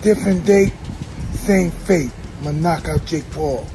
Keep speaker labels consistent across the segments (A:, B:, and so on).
A: Different date, same fate. I'ma knock out Jake Paul.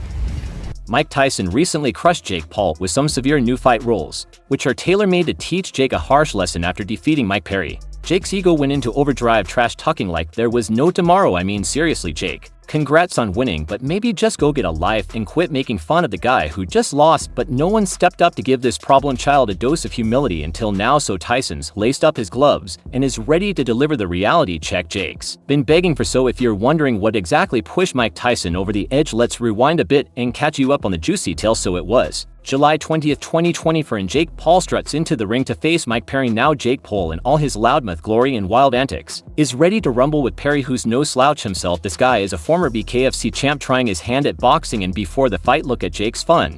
B: Mike Tyson recently crushed Jake Paul with some severe new fight rules, which are tailor-made to teach Jake a harsh lesson after defeating Mike Perry. Jake's ego went into overdrive trash-talking like there was no tomorrow. I mean, seriously, Jake. Congrats on winning, but maybe just go get a life and quit making fun of the guy who just lost. But no one stepped up to give this problem child a dose of humility until now, so Tyson's laced up his gloves and is ready to deliver the reality check Jake's been begging for. So if you're wondering what exactly pushed Mike Tyson over the edge, let's rewind a bit and catch you up on the juicy tale. So it was July 20th, 2024, and Jake Paul struts into the ring to face Mike Perry. Now Jake Paul, in all his loudmouth glory and wild antics, is ready to rumble with Perry, who's no slouch himself. This guy is a former BKFC champ trying his hand at boxing, and before the fight, look at Jake's fun.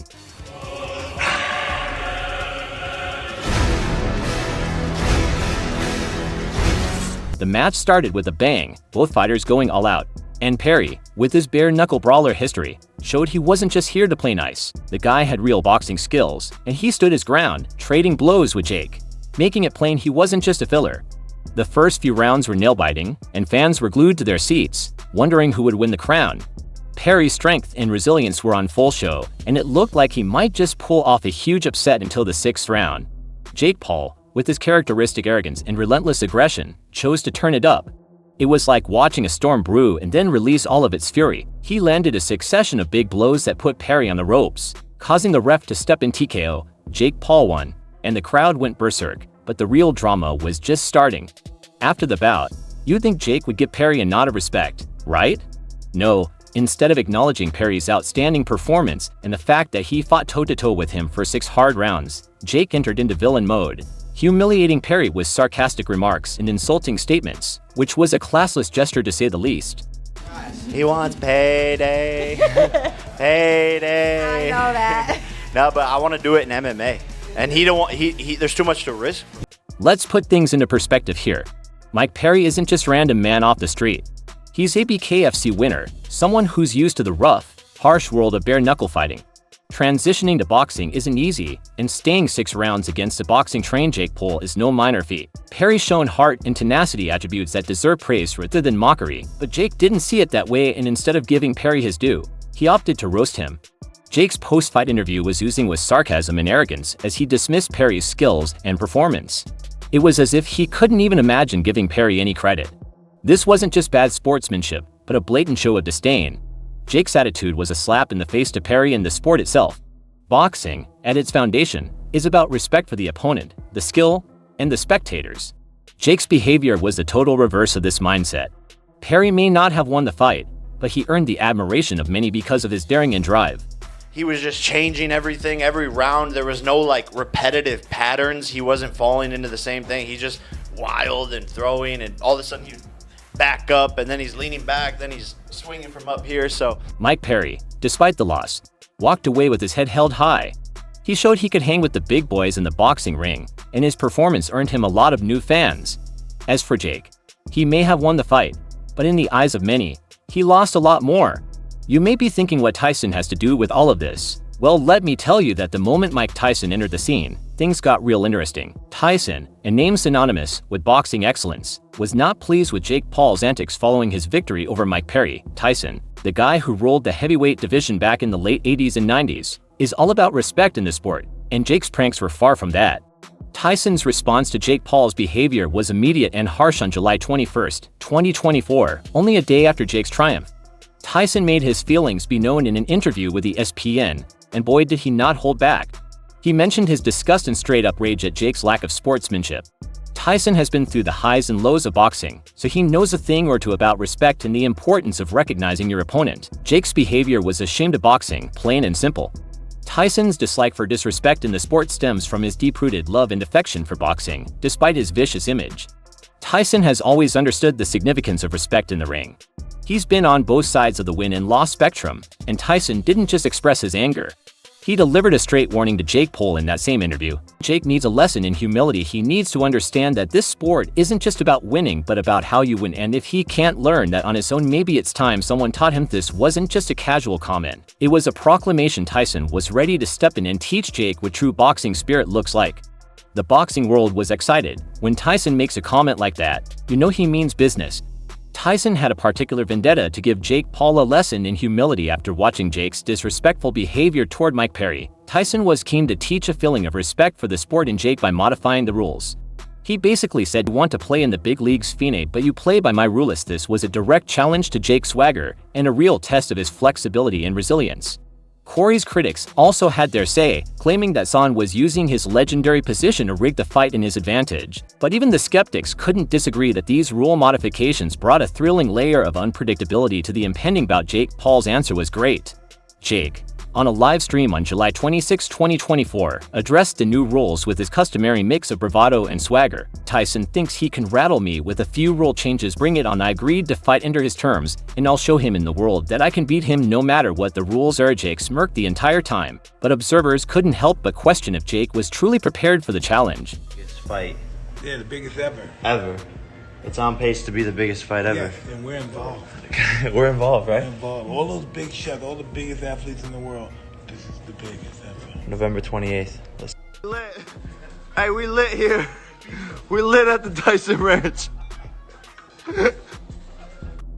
B: The match started with a bang, both fighters going all out. And Perry, with his bare-knuckle brawler history, showed he wasn't just here to play nice. The guy had real boxing skills, and he stood his ground, trading blows with Jake, making it plain he wasn't just a filler. The first few rounds were nail-biting, and fans were glued to their seats, wondering who would win the crown. Perry's strength and resilience were on full show, and it looked like he might just pull off a huge upset until the 6th round. Jake Paul, with his characteristic arrogance and relentless aggression, chose to turn it up. It was like watching a storm brew and then release all of its fury. He landed a succession of big blows that put Perry on the ropes, causing the ref to step in. TKO. Jake Paul won, and the crowd went berserk, but the real drama was just starting. After the bout, you'd think Jake would give Perry a nod of respect, right? No, instead of acknowledging Perry's outstanding performance and the fact that he fought toe-to-toe with him for 6 hard rounds, Jake entered into villain mode, humiliating Perry with sarcastic remarks and insulting statements, which was a classless gesture to say the least.
C: He wants payday. Payday.
D: I know that.
C: No, but I want to do it in MMA. And he don't want there's too much to risk.
B: Let's put things into perspective here. Mike Perry isn't just random man off the street. He's a BKFC winner, someone who's used to the rough, harsh world of bare-knuckle fighting. Transitioning to boxing isn't easy, and staying 6 rounds against a boxing-trained Jake Paul is no minor feat. Perry's shown heart and tenacity, attributes that deserve praise rather than mockery, but Jake didn't see it that way, and instead of giving Perry his due, he opted to roast him. Jake's post-fight interview was oozing with sarcasm and arrogance as he dismissed Perry's skills and performance. It was as if he couldn't even imagine giving Perry any credit. This wasn't just bad sportsmanship, but a blatant show of disdain. Jake's attitude was a slap in the face to Perry and the sport itself. Boxing, at its foundation, is about respect for the opponent, the skill, and the spectators. Jake's behavior was the total reverse of this mindset. Perry may not have won the fight, but he earned the admiration of many because of his daring and drive.
C: He was just changing everything every round. There was no repetitive patterns. He wasn't falling into the same thing. He's just wild and throwing, and all of a sudden he'd back up, and then he's leaning back, then he's swinging from up here. So
B: Mike Perry, despite the loss, walked away with his head held high. He showed he could hang with the big boys in the boxing ring, and his performance earned him a lot of new fans. As for Jake, he may have won the fight, but in the eyes of many, he lost a lot more. You may be thinking what Tyson has to do with all of this. Well, let me tell you that the moment Mike Tyson entered the scene, things got real interesting. Tyson, a name synonymous with boxing excellence, was not pleased with Jake Paul's antics following his victory over Mike Perry. Tyson, the guy who ruled the heavyweight division back in the late 80s and 90s, is all about respect in the sport, and Jake's pranks were far from that. Tyson's response to Jake Paul's behavior was immediate and harsh. On July 21, 2024, only a day after Jake's triumph, Tyson made his feelings be known in an interview with ESPN, and boy did he not hold back. He mentioned his disgust and straight-up rage at Jake's lack of sportsmanship. Tyson has been through the highs and lows of boxing, so he knows a thing or two about respect and the importance of recognizing your opponent. Jake's behavior was a shame to boxing, plain and simple. Tyson's dislike for disrespect in the sport stems from his deep-rooted love and affection for boxing, despite his vicious image. Tyson has always understood the significance of respect in the ring. He's been on both sides of the win and loss spectrum, and Tyson didn't just express his anger. He delivered a straight warning to Jake Paul in that same interview. Jake needs a lesson in humility. He needs to understand that this sport isn't just about winning, but about how you win, and if he can't learn that on his own, maybe it's time someone taught him. This wasn't just a casual comment. It was a proclamation. Tyson was ready to step in and teach Jake what true boxing spirit looks like. The boxing world was excited. When Tyson makes a comment like that, you know he means business. Tyson had a particular vendetta to give Jake Paul a lesson in humility after watching Jake's disrespectful behavior toward Mike Perry. Tyson was keen to teach a feeling of respect for the sport in Jake by modifying the rules. He basically said, "You want to play in the big leagues, Fine, but you play by my rules." This was a direct challenge to Jake's swagger and a real test of his flexibility and resilience. Corey's critics also had their say, claiming that Son was using his legendary position to rig the fight in his advantage. But even the skeptics couldn't disagree that these rule modifications brought a thrilling layer of unpredictability to the impending bout. Jake Paul's answer was great. Jake, on a live stream on July 26, 2024, addressed the new rules with his customary mix of bravado and swagger. "Tyson thinks he can rattle me with a few rule changes. Bring it on. I agreed to fight under his terms, and I'll show him in the world that I can beat him no matter what the rules are." Jake smirked the entire time, but observers couldn't help but question if Jake was truly prepared for the challenge.
D: Biggest fight.
A: Yeah, the biggest ever.
D: Ever. It's on pace to be the biggest fight ever.
A: Yes, and we're involved.
D: We're involved,
A: We're
D: right?
A: involved. All those big shots, all the biggest athletes in the world. This is the biggest ever.
D: November 28th. Let's
E: Lit. Hey, we lit here. We lit at the Tyson Ranch.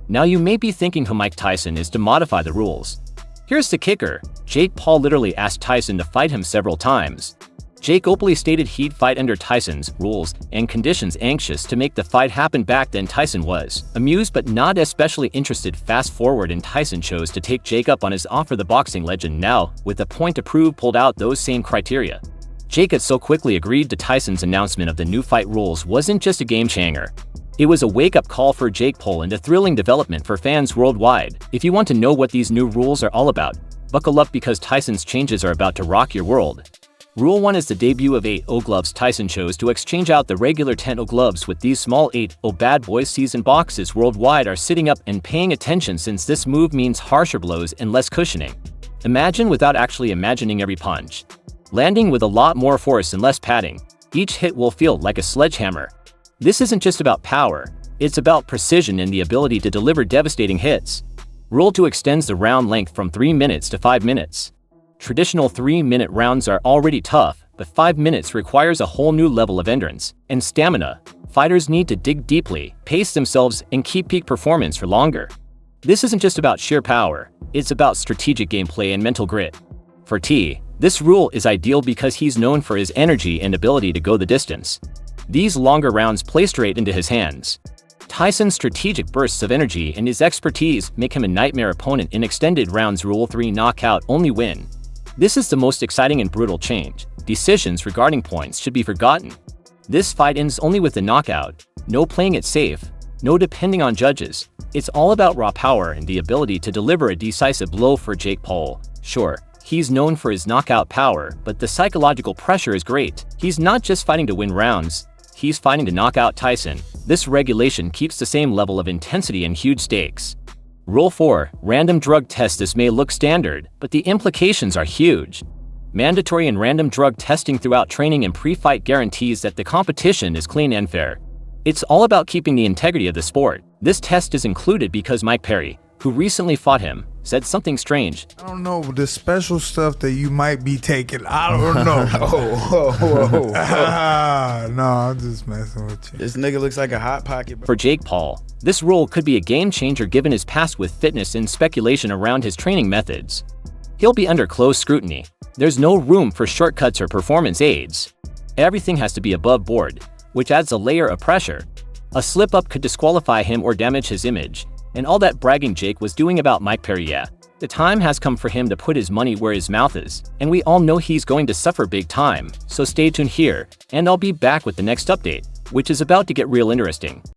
B: Now you may be thinking who Mike Tyson is to modify the rules. Here's the kicker. Jake Paul literally asked Tyson to fight him several times. Jake openly stated he'd fight under Tyson's rules and conditions. Anxious to make the fight happen back then, Tyson was amused but not especially interested. Fast forward and Tyson chose to take Jake up on his offer. The boxing legend, now with a point to prove, pulled out those same criteria. Jake had so quickly agreed to Tyson's announcement of the new fight rules wasn't just a game changer. It was a wake-up call for Jake Paul and a thrilling development for fans worldwide. If you want to know what these new rules are all about, buckle up because Tyson's changes are about to rock your world. Rule 1 is the debut of 8-0 gloves. Tyson chose to exchange out the regular 10-0 gloves with these small 8-0 bad boys. Seasoned boxers worldwide are sitting up and paying attention since this move means harsher blows and less cushioning. Imagine without actually imagining every punch. Landing with a lot more force and less padding. Each hit will feel like a sledgehammer. This isn't just about power, it's about precision and the ability to deliver devastating hits. Rule 2 extends the round length from 3 minutes to 5 minutes. Traditional 3-minute rounds are already tough, but 5 minutes requires a whole new level of endurance and stamina. Fighters need to dig deeply, pace themselves, and keep peak performance for longer. This isn't just about sheer power, it's about strategic gameplay and mental grit. For T, this rule is ideal because he's known for his energy and ability to go the distance. These longer rounds play straight into his hands. Tyson's strategic bursts of energy and his expertise make him a nightmare opponent in extended rounds. Rule 3, knockout only win. This is the most exciting and brutal change. Decisions regarding points should be forgotten. This fight ends only with a knockout. No playing it safe, no depending on judges. It's all about raw power and the ability to deliver a decisive blow. For Jake Paul, sure, he's known for his knockout power, but the psychological pressure is great. He's not just fighting to win rounds, he's fighting to knock out Tyson. This regulation keeps the same level of intensity and huge stakes. Rule 4, random drug test. This may look standard, but the implications are huge. Mandatory and random drug testing throughout training and pre-fight guarantees that the competition is clean and fair. It's all about keeping the integrity of the sport. This test is included because Mike Perry, who recently fought him, said something strange.
F: I don't know, the special stuff that you might be taking, I don't know. No, I'm just messing with you.
G: This nigga looks like a hot pocket.
B: For Jake Paul, this rule could be a game changer given his past with fitness and speculation around his training methods. He'll be under close scrutiny. There's no room for shortcuts or performance aids. Everything has to be above board, which adds a layer of pressure. A slip-up could disqualify him or damage his image. And all that bragging Jake was doing about Mike Perry, yeah. The time has come for him to put his money where his mouth is, and we all know he's going to suffer big time, so stay tuned here, and I'll be back with the next update, which is about to get real interesting.